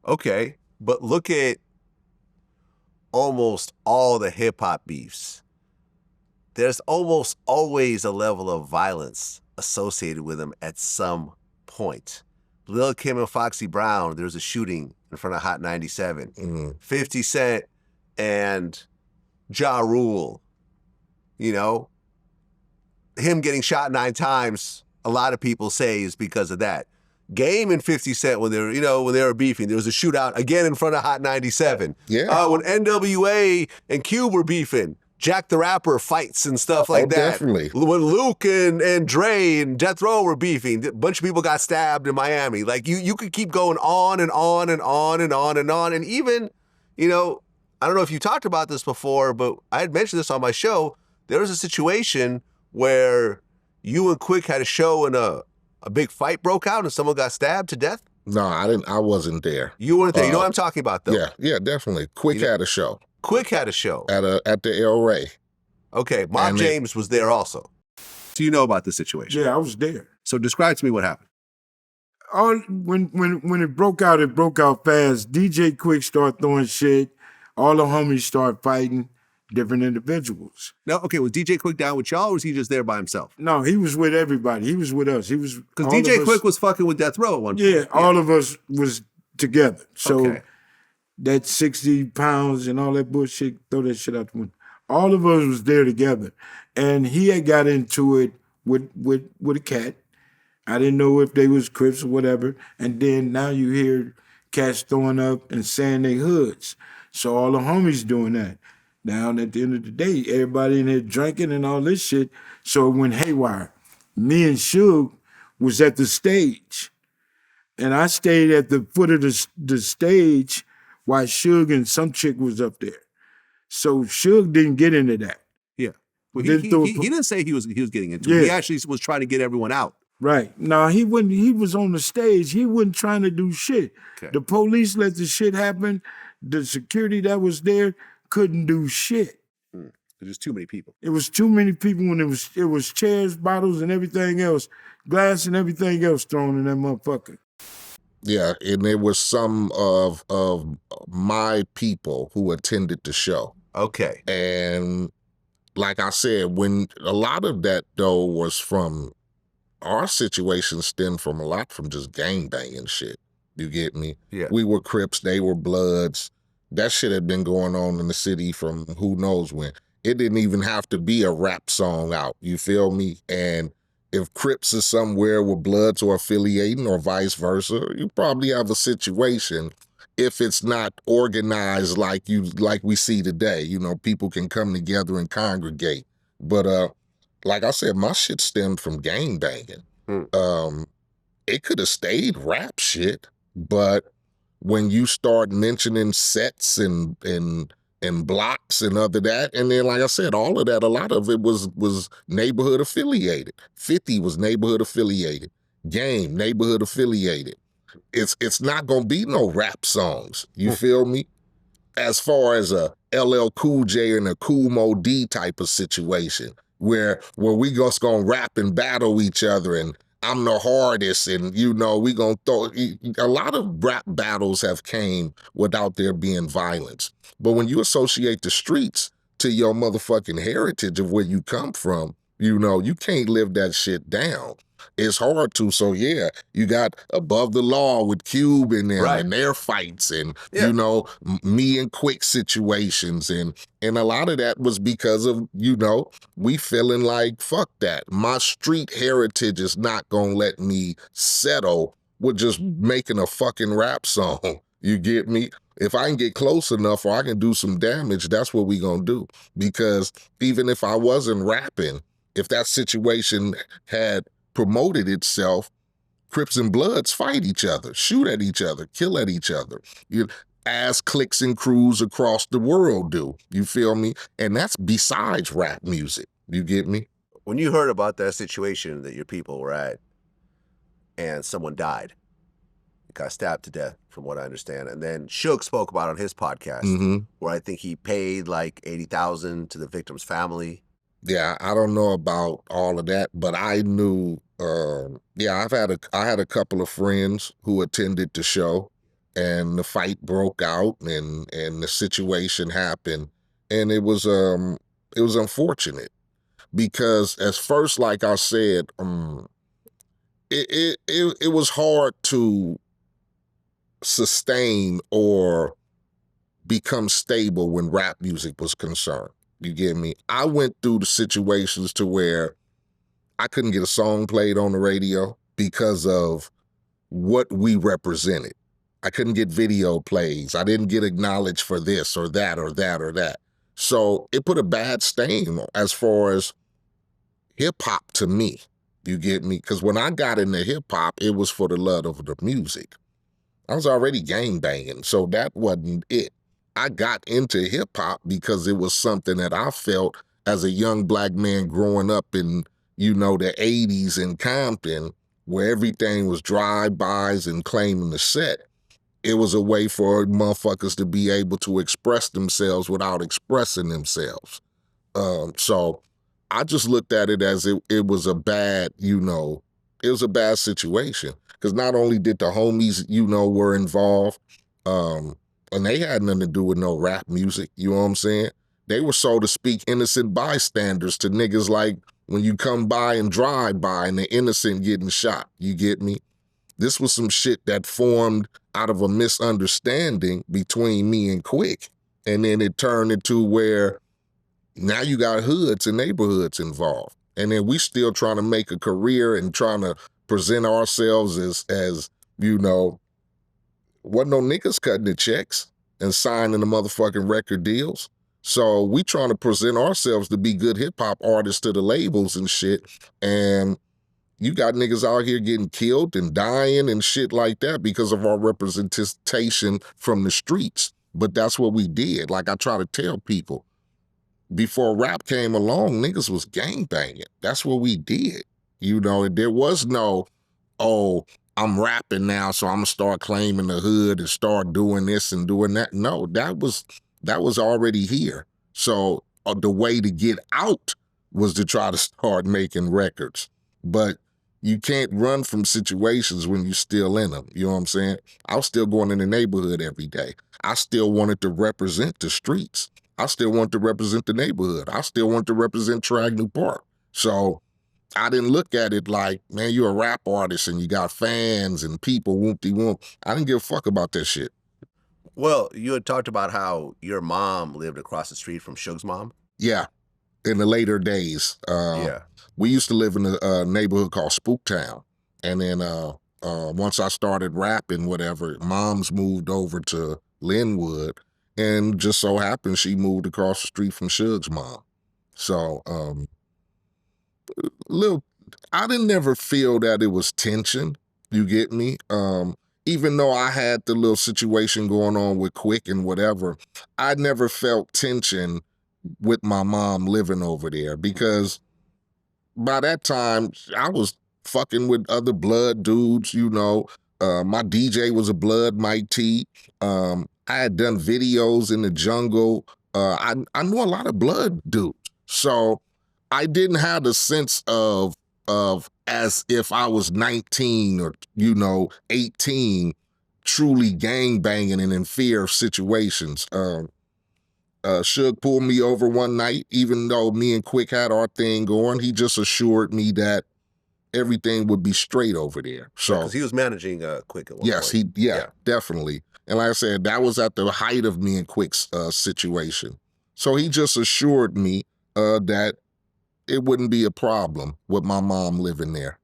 Okay, but look at almost all the hip-hop beefs. There's almost always a level of violence associated with them at some point. Lil' Kim and Foxy Brown, there was a shooting in front of Hot 97. 50 Cent and Ja Rule, you know, him getting shot 9 times, a lot of people say is because of that. Game and 50 Cent, when they were beefing, there was a shootout again in front of Hot 97. Yeah. When NWA and Cube were beefing, Jack the Rapper fights and stuff like that. Definitely. When Luke and Dre and Death Row were beefing, a bunch of people got stabbed in Miami. Like, you could keep going on and on and on and on and on. And even, I don't know if you talked about this before, but I had mentioned this on my show. There was a situation where you and Quik had a show and a big fight broke out and someone got stabbed to death? No, I didn't. I wasn't there. You weren't there. You know what I'm talking about, though? Yeah, definitely. Quik had a show. Quik had a show. At the El Rey. Okay, Mob James was there also. So you know about this situation? Yeah, I was there. So describe to me what happened. When it broke out fast. DJ Quik started throwing shit. All the homies started fighting different individuals. No, okay, was DJ Quik down with y'all or was he just there by himself? No, he was with everybody. He was with us. Because DJ Quik was fucking with Death Row at one point. Yeah, all of us was together. So that 60 pounds and all that bullshit, throw that shit out the window. All of us was there together. And he had got into it with a cat. I didn't know if they was Crips or whatever. And then now you hear cats throwing up and saying they hoods. So all the homies doing that. Now, at the end of the day, everybody in there drinking and all this shit. So it went haywire. Me and Suge was at the stage. And I stayed at the foot of the stage while Suge and some chick was up there. So Suge didn't get into that. Yeah. Well, he didn't say he was getting into it. He actually was trying to get everyone out. Right. No, he was on the stage. He wasn't trying to do shit. Okay. The police let the shit happen. The security that was there couldn't do shit. There's too many people. It was too many people when it was chairs, bottles, and everything else, glass and everything else thrown in that motherfucker. Yeah, and it was some of my people who attended the show. Okay. And like I said, when a lot of that though was from our situation stemmed from a lot from just gangbanging shit. You get me? Yeah. We were Crips, they were Bloods. That shit had been going on in the city from who knows when. It didn't even have to be a rap song out, you feel me? And if Crips is somewhere with Bloods or affiliating or vice versa, you probably have a situation if it's not organized like we see today. People can come together and congregate. But like I said, my shit stemmed from gangbanging. It could have stayed rap shit, but when you start mentioning sets and blocks and other that, and then like I said, all of that, a lot of it was neighborhood affiliated. 50 was neighborhood affiliated. Game, neighborhood affiliated. It's not gonna be no rap songs. You feel me? As far as a LL Cool J and a Kool Moe Dee type of situation, where we just gonna rap and battle each other and I'm the hardest, and we gonna throw. A lot of rap battles have came without there being violence. But when you associate the streets to your motherfucking heritage of where you come from, you can't live that shit down. It's hard to. So yeah, you got Above the Law with Cube in them and their fights and, me and Quik situations. And a lot of that was because of, we feeling like, fuck that. My street heritage is not gonna let me settle with just making a fucking rap song. You get me? If I can get close enough or I can do some damage, that's what we gonna do. Because even if I wasn't rapping, if that situation had promoted itself, Crips and Bloods fight each other, shoot at each other, kill at each other, as cliques and crews across the world do. You feel me? And that's besides rap music. You get me? When you heard about that situation that your people were at and someone died, got stabbed to death, from what I understand, and then Suge spoke about on his podcast, where I think he paid like $80,000 to the victim's family. Yeah, I don't know about all of that, but I knew. I had a couple of friends who attended the show, and the fight broke out, and the situation happened, and it was unfortunate because at first, like I said, it was hard to sustain or become stable when rap music was concerned. You get me? I went through the situations to where I couldn't get a song played on the radio because of what we represented. I couldn't get video plays. I didn't get acknowledged for this or that or that or that. So it put a bad stain as far as hip hop to me. You get me? Because when I got into hip hop, it was for the love of the music. I was already gang banging, so that wasn't it. I got into hip hop because it was something that I felt as a young black man growing up in, you know, the 80s in Compton, where everything was drive-bys and claiming the set. It was a way for motherfuckers to be able to express themselves without expressing themselves. So I just looked at it as it was a bad, you know, it was a bad situation. Because not only did the homies, you know, were involved, and they had nothing to do with no rap music, you know what I'm saying? They were, so to speak, innocent bystanders to niggas like when you come by and drive by and the innocent getting shot, you get me? This was some shit that formed out of a misunderstanding between me and Quik. And then it turned into where now you got hoods and neighborhoods involved. And then we still trying to make a career and trying to present ourselves as you know, wasn't no niggas cutting the checks and signing the motherfucking record deals. So we trying to present ourselves to be good hip hop artists to the labels and shit. And you got niggas out here getting killed and dying and shit like that because of our representation from the streets. But that's what we did. Like I try to tell people, before rap came along, niggas was gangbanging. That's what we did. You know, there was no, oh, I'm rapping now, so I'm gonna start claiming the hood and start doing this and doing that. No, that was already here. So the way to get out was to try to start making records. But you can't run from situations when you're still in them. You know what I'm saying? I was still going in the neighborhood every day. I still wanted to represent the streets. I still want to represent the neighborhood. I still want to represent Tragny Park. So I didn't look at it like, man, you're a rap artist and you got fans and people, whoop-de-whoop. I didn't give a fuck about that shit. Well, you had talked about how your mom lived across the street from Suge's mom. Yeah, in the later days. We used to live in a neighborhood called Spooktown. And then once I started rapping, whatever, mom's moved over to Linwood. And just so happened she moved across the street from Suge's mom. So I didn't never feel that it was tension, you get me? Even though I had the little situation going on with Quik and whatever, I never felt tension with my mom living over there because by that time I was fucking with other blood dudes, you know. My DJ was a blood, Mike T. I had done videos in the jungle. I knew a lot of blood dudes. So I didn't have the sense of as if I was 19 or, you know, 18, truly gangbanging and in fear of situations. Suge pulled me over one night, even though me and Quik had our thing going. He just assured me that everything would be straight over there. So because he was managing Quik at one yes, point. Yeah, definitely. And like I said, that was at the height of me and Quik's situation. So he just assured me that it wouldn't be a problem with my mom living there.